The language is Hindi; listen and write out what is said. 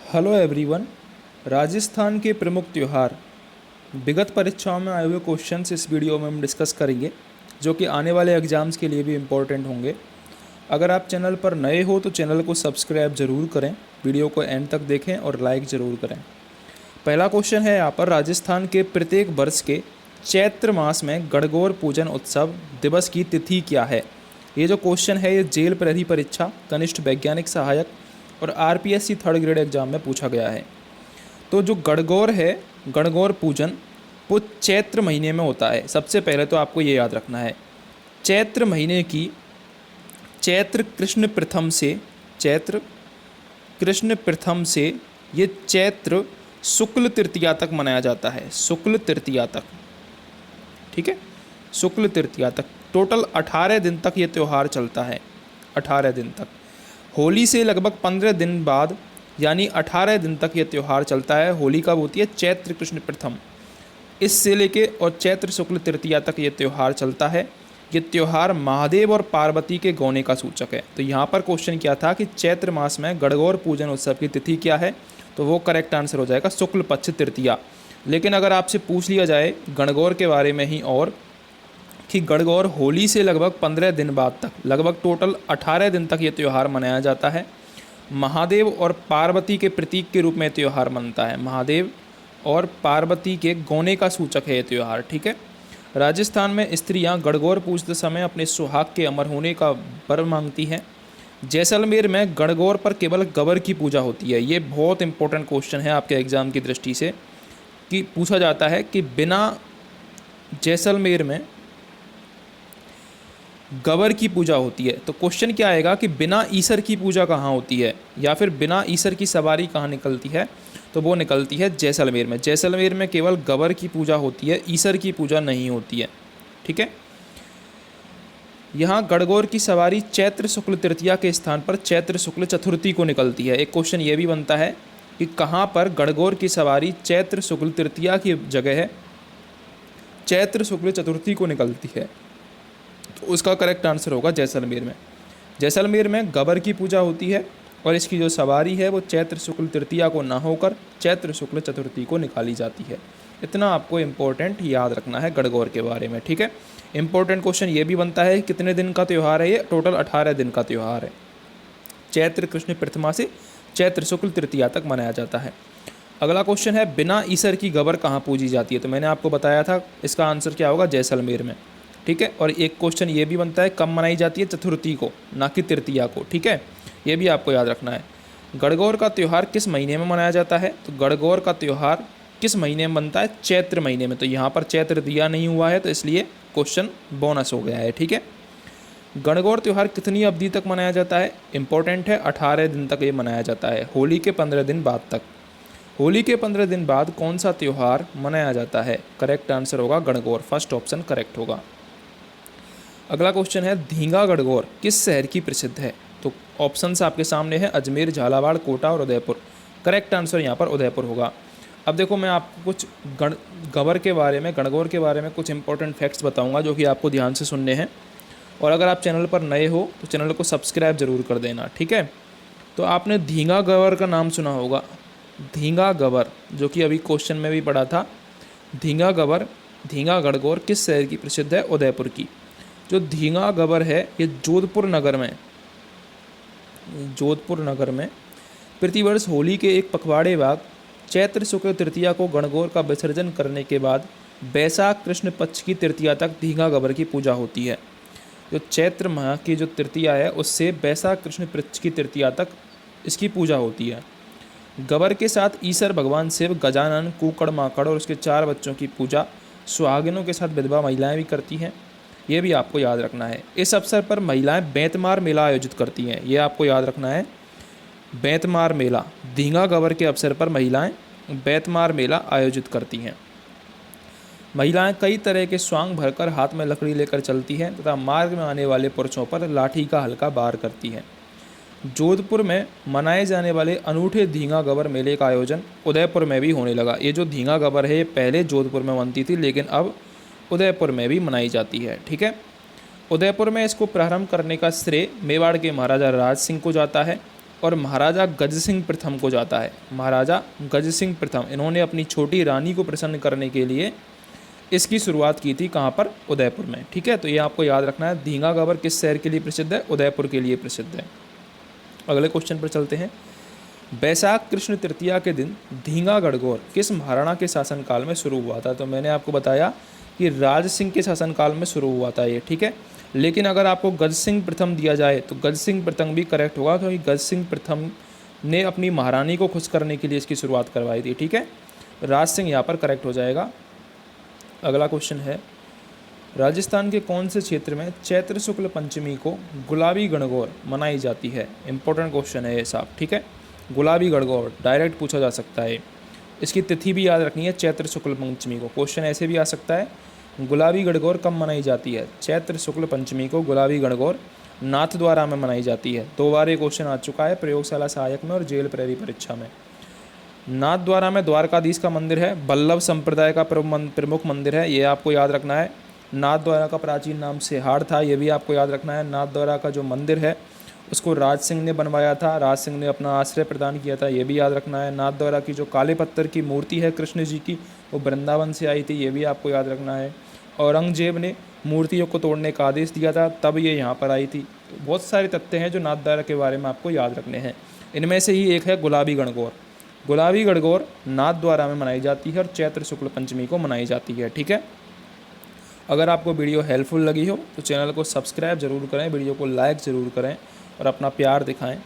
Hello everyone. राजस्थान के प्रमुख त्यौहार विगत परीक्षाओं में आए हुए क्वेश्चंस इस वीडियो में हम डिस्कस करेंगे, जो कि आने वाले एग्ज़ाम्स के लिए भी इम्पोर्टेंट होंगे। अगर आप चैनल पर नए हो तो चैनल को सब्सक्राइब ज़रूर करें, वीडियो को एंड तक देखें और लाइक ज़रूर करें। पहला क्वेश्चन है यहाँ पर, राजस्थान के प्रत्येक वर्ष के चैत्र मास में गणगौर पूजन उत्सव दिवस की तिथि क्या है। ये जो क्वेश्चन है ये जेल प्रहरी परीक्षा, कनिष्ठ वैज्ञानिक सहायक और आरपीएससी थर्ड ग्रेड एग्जाम में पूछा गया है। तो जो गणगौर है, गणगौर पूजन वो चैत्र महीने में होता है। सबसे पहले तो आपको ये याद रखना है, चैत्र महीने की चैत्र कृष्ण प्रथम से ये चैत्र शुक्ल तृतीया तक मनाया जाता है। शुक्ल तृतीया तक, ठीक है, शुक्ल तृतीया तक टोटल 18 दिन तक ये त्यौहार चलता है। 18 दिन तक, होली से लगभग 15 दिन बाद यानी 18 दिन तक ये त्यौहार चलता है। होली कब होती है? चैत्र कृष्ण प्रथम, इससे लेके और चैत्र शुक्ल तृतीया तक ये त्यौहार चलता है। ये त्यौहार महादेव और पार्वती के गौने का सूचक है। तो यहाँ पर क्वेश्चन क्या था कि चैत्र मास में गणगौर पूजन उत्सव की तिथि क्या है, तो वो करेक्ट आंसर हो जाएगा शुक्ल पक्ष तृतीया। लेकिन अगर आपसे पूछ लिया जाए गणगौर के बारे में ही और कि गणगौर होली से लगभग 15 दिन बाद तक, लगभग टोटल 18 दिन तक ये त्यौहार मनाया जाता है। महादेव और पार्वती के प्रतीक के रूप में त्यौहार मनता है। महादेव और पार्वती के गौने का सूचक है ये त्यौहार, ठीक है। राजस्थान में स्त्रियां गणगौर पूजते समय अपने सुहाग के अमर होने का वर मांगती हैं। जैसलमेर में गणगौर पर केवल गबर की पूजा होती है। ये बहुत इंपॉर्टेंट क्वेश्चन है आपके एग्जाम की दृष्टि से, कि पूछा जाता है कि बिना जैसलमेर में गबर की पूजा होती है, तो क्वेश्चन क्या आएगा कि बिना ईसर की पूजा कहाँ होती है, या फिर बिना ईसर की सवारी कहाँ निकलती है, तो वो निकलती है जैसलमेर में। जैसलमेर में केवल गबर की पूजा होती है, ईसर की पूजा नहीं होती है, ठीक है। यहाँ गणगौर की सवारी चैत्र शुक्ल तृतीया के स्थान पर चैत्र शुक्ल चतुर्थी को निकलती है। एक क्वेश्चन ये भी बनता है कि कहाँ पर गणगौर की सवारी चैत्र शुक्ल तृतीया की जगह है चैत्र शुक्ल चतुर्थी को निकलती है, तो उसका करेक्ट आंसर होगा जैसलमेर में। जैसलमेर में गबर की पूजा होती है और इसकी जो सवारी है वो चैत्र शुक्ल तृतीया को ना होकर चैत्र शुक्ल चतुर्थी को निकाली जाती है। इतना आपको इम्पोर्टेंट याद रखना है गणगौर के बारे में, ठीक है। इम्पोर्टेंट क्वेश्चन ये भी बनता है कितने दिन का त्यौहार है ये, टोटल 18 दिन का त्यौहार है। चैत्र कृष्ण प्रथमा से चैत्र शुक्ल तृतीया तक मनाया जाता है। अगला क्वेश्चन है, बिना ईसर की गबर कहाँ पूजी जाती है, तो मैंने आपको बताया था इसका आंसर क्या होगा, जैसलमेर में, ठीक है। और एक क्वेश्चन ये भी बनता है कब मनाई जाती है, चतुर्थी को, ना कि तृतीया को, ठीक है। ये भी आपको याद रखना है। गणगौर का त्यौहार किस महीने में मनाया जाता है, तो गणगौर का त्यौहार किस महीने में बनता है, चैत्र महीने में। तो यहाँ पर चैत्र दिया नहीं हुआ है, तो इसलिए क्वेश्चन बोनस हो गया है, ठीक है। गणगौर त्यौहार कितनी अवधि तक मनाया जाता है, इंपॉर्टेंट है, 18 दिन तक ये मनाया जाता है, होली के 15 दिन बाद तक। होली के 15 दिन बाद कौन सा त्यौहार मनाया जाता है, करेक्ट आंसर होगा गणगौर, फर्स्ट ऑप्शन करेक्ट होगा। अगला क्वेश्चन है, धींगा गणगौर किस शहर की प्रसिद्ध है, तो ऑप्शंस आपके सामने है, अजमेर, झालावाड़, कोटा और उदयपुर। करेक्ट आंसर यहाँ पर उदयपुर होगा। अब देखो मैं आपको कुछ गणगौर के बारे में कुछ इंपॉर्टेंट फैक्ट्स बताऊंगा जो कि आपको ध्यान से सुनने हैं। और अगर आप चैनल पर नए हो तो चैनल को सब्सक्राइब जरूर कर देना, ठीक है। तो आपने धींगा गवर का नाम सुना होगा, धींगा गवर, जो कि अभी क्वेश्चन में भी पढ़ा था। धींगा गणगौर किस शहर की प्रसिद्ध है, उदयपुर की। जो धींगा गवर है ये जोधपुर नगर में प्रतिवर्ष होली के एक पखवाड़े बाद चैत्र शुक्ल तृतीया को गणगौर का विसर्जन करने के बाद बैसाख कृष्ण पक्ष की तृतीया तक धींगा गवर की पूजा होती है। जो चैत्र माह की जो तृतीया है उससे बैसाख कृष्ण पक्ष की तृतीया तक इसकी पूजा होती है। गवर के साथ ईसर भगवान शिव, गजानन, कुकड़ माकड़ और उसके 4 बच्चों की पूजा सुहागिनों के साथ विधवा महिलाएं भी करती हैं। ये भी आपको याद रखना है। इस अवसर पर महिलाएं बेंतमार मेला आयोजित करती हैं, ये आपको याद रखना है, बेंतमार मेला। धींगा गवर के अवसर पर महिलाएं बेंतमार मेला आयोजित करती हैं। महिलाएं कई तरह के स्वांग भरकर हाथ में लकड़ी लेकर चलती हैं तथा मार्ग में आने वाले पुरुषों पर लाठी का हल्का वार करती हैं। जोधपुर में मनाए जाने वाले अनूठे धींगा गवर मेले का आयोजन उदयपुर में भी होने लगा। ये जो धींगा गवर है ये पहले जोधपुर में बनती थी, लेकिन अब उदयपुर में भी मनाई जाती है, ठीक है। उदयपुर में इसको प्रारंभ करने का श्रेय मेवाड़ के महाराजा राज सिंह को जाता है। और महाराजा गज सिंह प्रथम को जाता है। महाराजा गज सिंह प्रथम, इन्होंने अपनी छोटी रानी को प्रसन्न करने के लिए इसकी शुरुआत की थी, कहाँ पर? उदयपुर में। ठीक है, तो ये आपको याद रखना है। धींगा गबर किस शहर के लिए प्रसिद्ध है? उदयपुर के लिए प्रसिद्ध है। अगले क्वेश्चन पर चलते हैं। बैसाख कृष्ण तृतीया के दिन धींगा गणगौर किस महाराणा के शासनकाल में शुरू हुआ था? तो मैंने आपको बताया कि राज सिंह के शासनकाल में शुरू हुआ था ये। ठीक है, लेकिन अगर आपको गज सिंह प्रथम दिया जाए तो गज सिंह प्रथम भी करेक्ट होगा, क्योंकि गज सिंह प्रथम ने अपनी महारानी को खुश करने के लिए इसकी शुरुआत करवाई थी। ठीक है, राज सिंह यहाँ पर करेक्ट हो जाएगा। अगला क्वेश्चन है, राजस्थान के कौन से क्षेत्र में चैत्र शुक्ल पंचमी को गुलाबी गणगौर मनाई जाती है? इंपॉर्टेंट क्वेश्चन है ये साहब। ठीक है, गुलाबी गणगौर डायरेक्ट पूछा जा सकता है। इसकी तिथि भी याद रखनी है, चैत्र शुक्ल पंचमी को। क्वेश्चन ऐसे भी आ सकता है, गुलाबी गणगौर कब मनाई जाती है? चैत्र शुक्ल पंचमी को गुलाबी गणगौर नाथद्वारा में मनाई जाती है। 2 बार ये क्वेश्चन आ चुका है प्रयोगशाला सहायक में और जेल प्रहरी परीक्षा में। नाथद्वारा में द्वारकाधीश का मंदिर है, वल्लभ संप्रदाय का प्रमुख मंदिर है, ये आपको याद रखना है। नाथद्वारा का प्राचीन नाम सिहाड़ था, ये भी आपको याद रखना है। नाथद्वारा का जो मंदिर है उसको राज सिंह ने बनवाया था, राज सिंह ने अपना आश्रय प्रदान किया था, ये भी याद रखना है। नाथद्वारा की जो काले पत्थर की मूर्ति है कृष्ण जी की, वो वृंदावन से आई थी, ये भी आपको याद रखना है। औरंगजेब ने मूर्तियों को तोड़ने का आदेश दिया था, तब ये यहाँ पर आई थी। तो बहुत सारे तथ्य हैं जो नाथद्वारा के बारे में आपको याद रखने हैं। इनमें से ही एक है गुलाबी गणगौर। गुलाबी गणगौर नाथद्वारा में मनाई जाती है और चैत्र शुक्ल पंचमी को मनाई जाती है। ठीक है, अगर आपको वीडियो हेल्पफुल लगी हो तो चैनल को सब्सक्राइब जरूर करें, वीडियो को लाइक ज़रूर करें और अपना प्यार दिखाएं।